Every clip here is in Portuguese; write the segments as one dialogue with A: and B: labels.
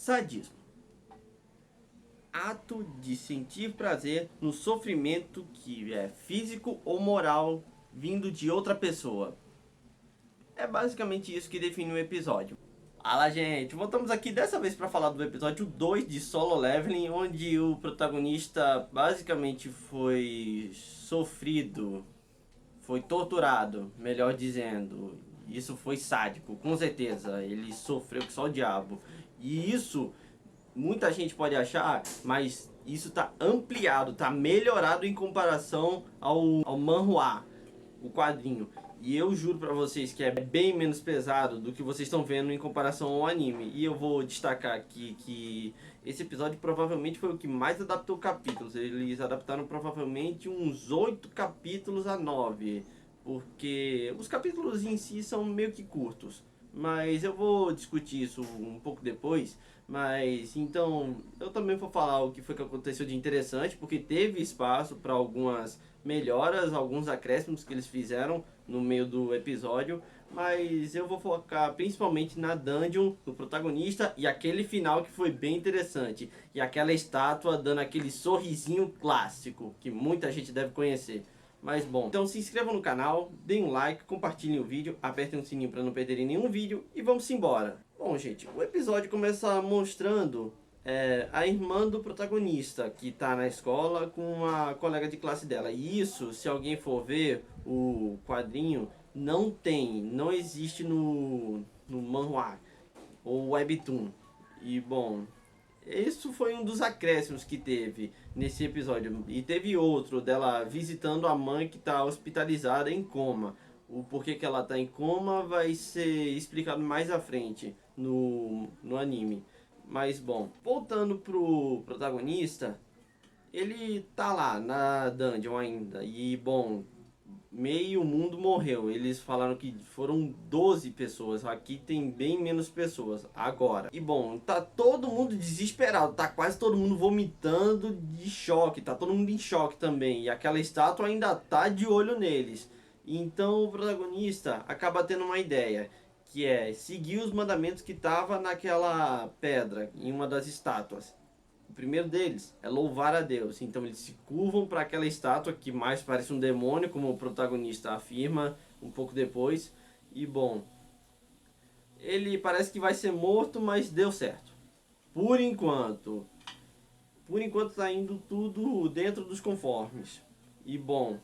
A: Sadismo. Ato de sentir prazer no sofrimento que é físico ou moral vindo de outra pessoa. É basicamente isso que define o episódio. Fala, gente, voltamos aqui dessa vez para falar do episódio 2 de Solo Leveling, onde o protagonista basicamente foi sofrido, foi torturado, melhor dizendo. Isso foi sádico, com certeza. Ele sofreu que só o diabo. E isso muita gente pode achar, mas isso tá ampliado, tá melhorado em comparação ao manhwa, o quadrinho. E eu juro pra vocês que é bem menos pesado do que vocês estão vendo em comparação ao anime. E eu vou destacar aqui que esse episódio provavelmente foi o que mais adaptou capítulos. Eles adaptaram provavelmente uns 8 capítulos a 9. Porque os capítulos em si são meio que curtos. Mas eu vou discutir isso um pouco depois. Mas então eu também vou falar o que foi que aconteceu de interessante, porque teve espaço para algumas melhoras, alguns acréscimos que eles fizeram no meio do episódio. Mas eu vou focar principalmente na dungeon, no protagonista e aquele final que foi bem interessante. E aquela estátua dando aquele sorrisinho clássico que muita gente deve conhecer. Mas bom, então se inscrevam no canal, deem um like, compartilhem o vídeo, apertem o sininho para não perderem nenhum vídeo e vamos embora. Bom, gente, o episódio começa mostrando a irmã do protagonista, que está na escola com uma colega de classe dela. E isso, se alguém for ver o quadrinho, não existe no manhwa ou webtoon. E bom, isso foi um dos acréscimos que teve nesse episódio. E teve outro dela visitando a mãe que está hospitalizada em coma. O porquê que ela está em coma vai ser explicado mais à frente no anime. Mas bom, voltando pro protagonista, ele tá lá na dungeon ainda. E bom, meio mundo morreu. Eles falaram que foram 12 pessoas. Aqui tem bem menos pessoas agora. E bom, tá todo mundo desesperado. Tá quase todo mundo vomitando de choque. Tá todo mundo em choque também. E aquela estátua ainda tá de olho neles. Então o protagonista acaba tendo uma ideia, que é seguir os mandamentos que tava naquela pedra, em uma das estátuas. O primeiro deles é louvar a Deus. Então eles se curvam para aquela estátua que mais parece um demônio, como o protagonista afirma um pouco depois. E bom, ele parece que vai ser morto, mas deu certo. Por enquanto. Por enquanto está indo tudo dentro dos conformes. E bom,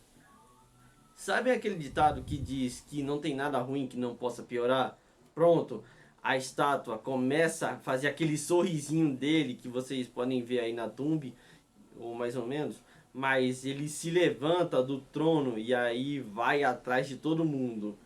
A: sabe aquele ditado que diz que não tem nada ruim que não possa piorar? Pronto, a estátua começa a fazer aquele sorrisinho dele que vocês podem ver aí na thumb, ou mais ou menos. Mas ele se levanta do trono e aí vai atrás de todo mundo.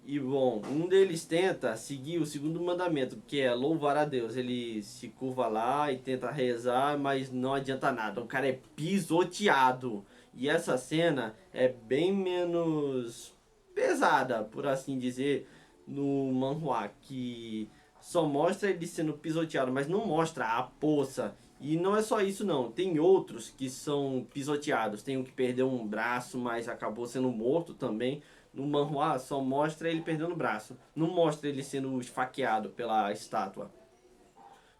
A: E bom, um deles tenta seguir o segundo mandamento, que é louvar a Deus. Ele se curva lá e tenta rezar, mas não adianta nada. O cara é pisoteado. E essa cena é bem menos pesada, por assim dizer, no manhwa, que só mostra ele sendo pisoteado, mas não mostra a poça. E não é só isso não, tem outros que são pisoteados. Tem um que perdeu um braço, mas acabou sendo morto também. No manhwa só mostra ele perdendo o braço, não mostra ele sendo esfaqueado pela estátua.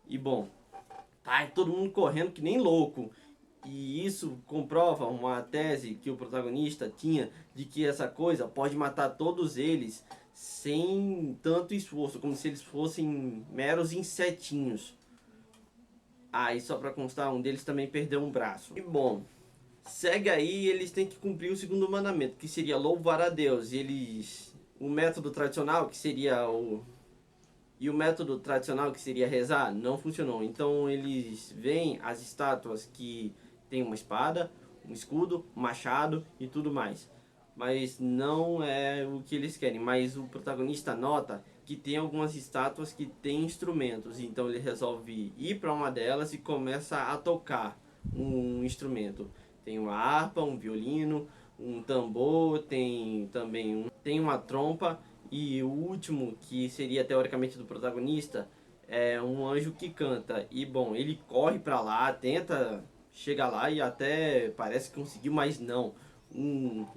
A: E bom, tá todo mundo correndo que nem louco. E isso comprova uma tese que o protagonista tinha de que essa coisa pode matar todos eles sem tanto esforço, como se eles fossem meros insetinhos. Ah, e só pra constar, um deles também perdeu um braço. E bom, segue aí, eles têm que cumprir o segundo mandamento, que seria louvar a Deus. E eles, o método tradicional, que seria o método tradicional, que seria rezar, não funcionou. Então eles veem as estátuas que tem uma espada, um escudo, um machado e tudo mais. Mas não é o que eles querem. Mas o protagonista nota que tem algumas estátuas que tem instrumentos. Então ele resolve ir para uma delas e começa a tocar um instrumento. Tem uma harpa, um violino, um tambor, tem também tem uma trompa. E o último, que seria teoricamente do protagonista, é um anjo que canta. E bom, ele corre para lá, tenta chegar lá e até parece que conseguiu, mas não.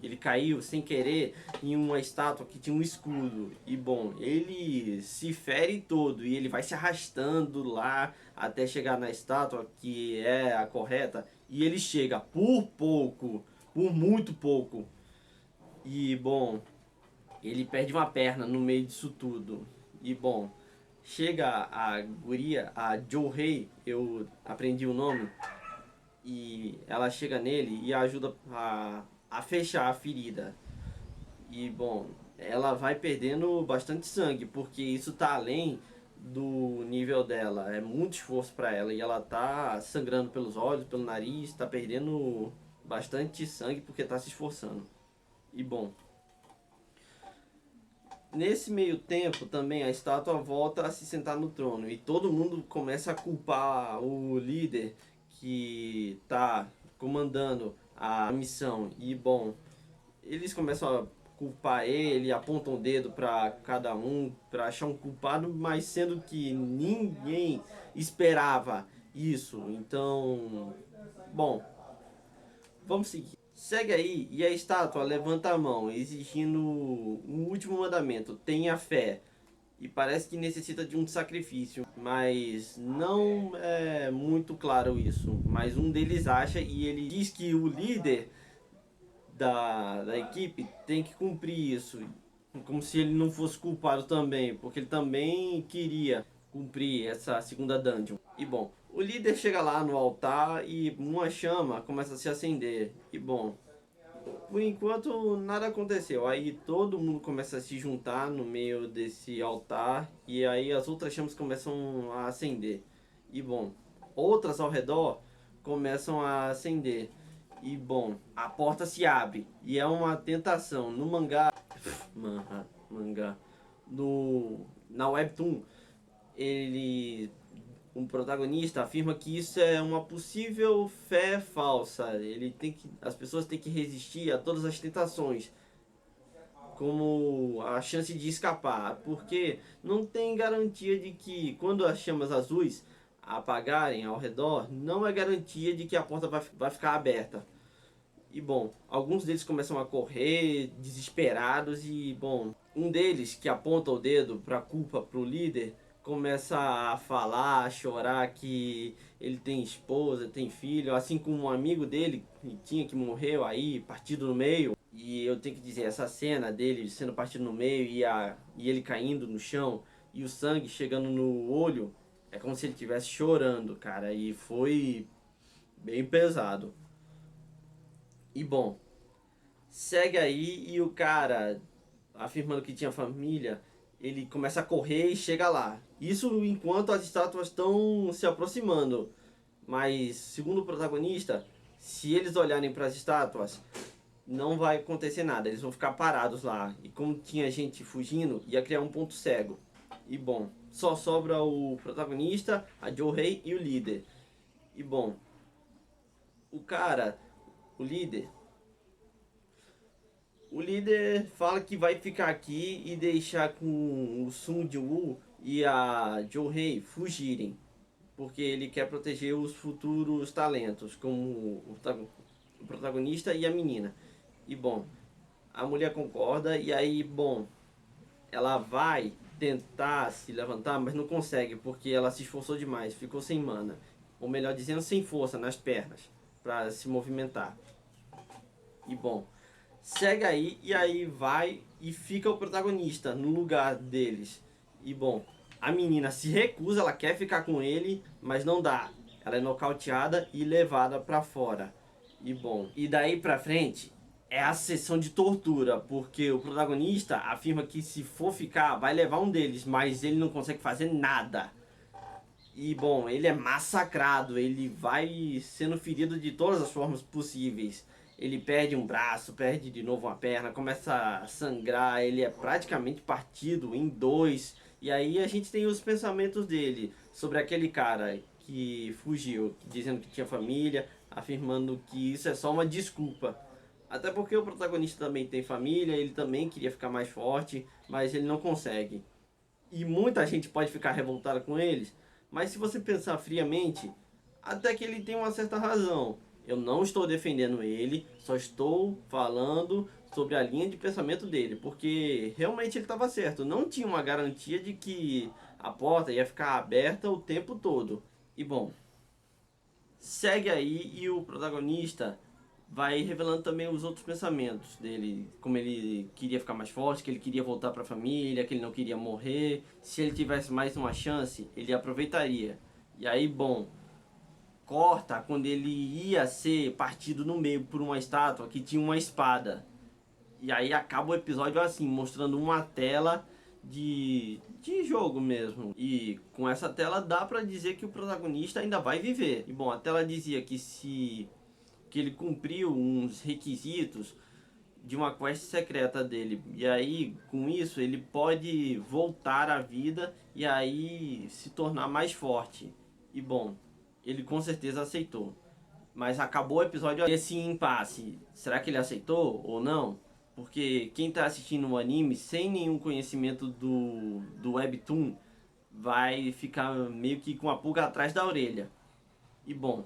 A: ele caiu sem querer em uma estátua que tinha um escudo. E bom, ele se fere todo e ele vai se arrastando lá até chegar na estátua que é a correta. E ele chega por pouco, por muito pouco. E bom, ele perde uma perna no meio disso tudo. E bom, chega a guria, a Jo-Hei, eu aprendi o nome, e ela chega nele e ajuda a fechar a ferida. E bom, ela vai perdendo bastante sangue, porque isso tá além do nível dela. É muito esforço para ela e ela tá sangrando pelos olhos, pelo nariz, tá perdendo bastante sangue porque tá se esforçando. E bom, nesse meio tempo também a estátua volta a se sentar no trono e todo mundo começa a culpar o líder que tá comandando a missão. E bom, eles começam a culpar ele, apontam o dedo para cada um, para achar um culpado, mas sendo que ninguém esperava isso. Então, bom, vamos seguir. Segue aí e a estátua levanta a mão, exigindo um último mandamento: tenha fé. E parece que necessita de um sacrifício, mas não é muito claro isso. Mas um deles acha e ele diz que o líder da equipe tem que cumprir isso. Como se ele não fosse culpado também, porque ele também queria cumprir essa segunda dungeon. E bom, o líder chega lá no altar e uma chama começa a se acender. E bom, por enquanto nada aconteceu. Aí todo mundo começa a se juntar no meio desse altar e aí as outras chamas começam a acender. E bom, outras ao redor começam a acender. E bom, a porta se abre e é uma tentação. No mangá, mangá, na webtoon, ele um protagonista afirma que isso é uma possível fé falsa. As pessoas têm que resistir a todas as tentações, como a chance de escapar, porque não tem garantia de que quando as chamas azuis apagarem ao redor, não é garantia de que a porta vai ficar aberta. E bom, alguns deles começam a correr desesperados e bom, um deles que aponta o dedo para a culpa pro líder começa a falar, a chorar que ele tem esposa, tem filho, assim como um amigo dele que tinha que morreu aí, partido no meio. E eu tenho que dizer, essa cena dele sendo partido no meio e ele caindo no chão e o sangue chegando no olho, é como se ele estivesse chorando, cara, e foi bem pesado. E bom, segue aí e o cara, afirmando que tinha família, ele começa a correr e chega lá. Isso enquanto as estátuas estão se aproximando. Mas, segundo o protagonista, se eles olharem para as estátuas, não vai acontecer nada. Eles vão ficar parados lá. E como tinha gente fugindo, ia criar um ponto cego. E bom, só sobra o protagonista, a Jo-Hei e o líder. E bom, o cara, o líder, o líder fala que vai ficar aqui e deixar com o Sun Jiwoo e a Jo-Hei fugirem, porque ele quer proteger os futuros talentos, como o protagonista e a menina. E bom, a mulher concorda e aí, bom, ela vai tentar se levantar, mas não consegue porque ela se esforçou demais, ficou sem mana, ou melhor dizendo, sem força nas pernas para se movimentar. E bom, segue aí e aí vai e fica o protagonista no lugar deles. E bom, a menina se recusa, ela quer ficar com ele, mas não dá. Ela é nocauteada e levada para fora. E bom, e daí pra frente é a sessão de tortura, porque o protagonista afirma que se for ficar, vai levar um deles, mas ele não consegue fazer nada. E bom, ele é massacrado, ele vai sendo ferido de todas as formas possíveis. Ele perde um braço, perde de novo uma perna, começa a sangrar, ele é praticamente partido em dois. E aí a gente tem os pensamentos dele sobre aquele cara que fugiu, dizendo que tinha família, afirmando que isso é só uma desculpa. Até porque o protagonista também tem família, ele também queria ficar mais forte, mas ele não consegue. E muita gente pode ficar revoltada com eles, mas se você pensar friamente, até que ele tem uma certa razão. Eu não estou defendendo ele, só estou falando sobre a linha de pensamento dele, porque realmente ele estava certo. Não tinha uma garantia de que a porta ia ficar aberta o tempo todo. E bom, segue aí e o protagonista vai revelando também os outros pensamentos dele, como ele queria ficar mais forte, que ele queria voltar para a família, que ele não queria morrer. Se ele tivesse mais uma chance, ele aproveitaria. E aí, bom, corta quando ele ia ser partido no meio por uma estátua que tinha uma espada. E aí acaba o episódio assim, mostrando uma tela de jogo mesmo. E com essa tela dá pra dizer que o protagonista ainda vai viver. E bom, a tela dizia que ele cumpriu uns requisitos de uma quest secreta dele. E aí, com isso, ele pode voltar à vida e aí se tornar mais forte. E bom, ele com certeza aceitou. Mas acabou o episódio esse impasse. Será que ele aceitou ou não? Porque quem está assistindo o anime sem nenhum conhecimento do Webtoon vai ficar meio que com a pulga atrás da orelha. E bom,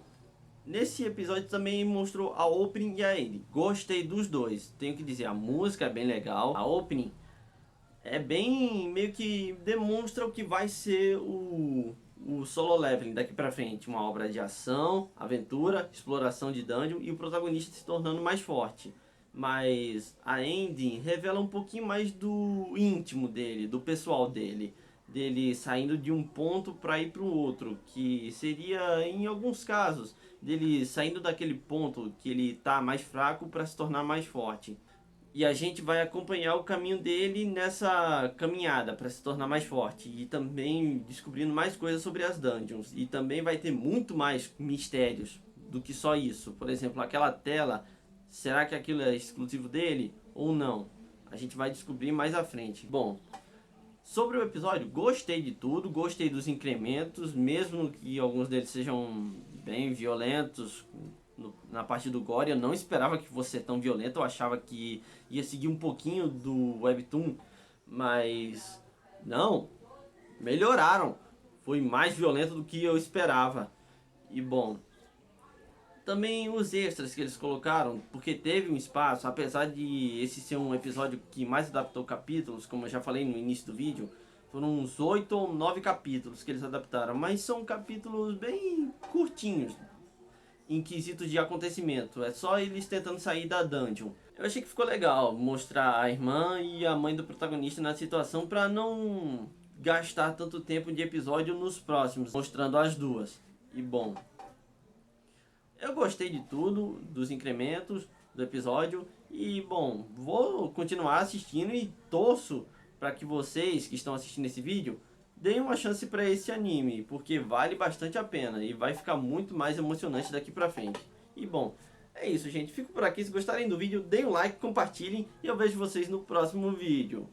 A: nesse episódio também mostrou a opening e a ending. Gostei dos dois. Tenho que dizer, a música é bem legal. A opening é bem, meio que demonstra o que vai ser o Solo Leveling daqui pra frente. Uma obra de ação, aventura, exploração de dungeon e o protagonista se tornando mais forte. Mas a ending revela um pouquinho mais do íntimo dele, do pessoal dele. Dele saindo de um ponto para ir para o outro, que seria, em alguns casos, dele saindo daquele ponto que ele tá mais fraco para se tornar mais forte. E a gente vai acompanhar o caminho dele nessa caminhada para se tornar mais forte. E também descobrindo mais coisas sobre as dungeons. E também vai ter muito mais mistérios do que só isso. Por exemplo, aquela tela, será que aquilo é exclusivo dele ou não? A gente vai descobrir mais à frente. Bom, sobre o episódio, gostei de tudo. Gostei dos incrementos, mesmo que alguns deles sejam bem violentos. Na parte do gore, eu não esperava que fosse ser tão violento. Eu achava que ia seguir um pouquinho do Webtoon, mas não, melhoraram. Foi mais violento do que eu esperava. E bom, também os extras que eles colocaram, porque teve um espaço, apesar de esse ser um episódio que mais adaptou capítulos, como eu já falei no início do vídeo, foram uns 8 ou 9 capítulos que eles adaptaram, mas são capítulos bem curtinhos em quesitos de acontecimento. É só eles tentando sair da dungeon. Eu achei que ficou legal mostrar a irmã e a mãe do protagonista na situação para não gastar tanto tempo de episódio nos próximos, mostrando as duas. E bom, eu gostei de tudo, dos incrementos do episódio. E bom, vou continuar assistindo e torço para que vocês que estão assistindo esse vídeo deem uma chance para esse anime, porque vale bastante a pena e vai ficar muito mais emocionante daqui pra frente. E bom, é isso, gente. Fico por aqui. Se gostarem do vídeo, deem um like, compartilhem e eu vejo vocês no próximo vídeo.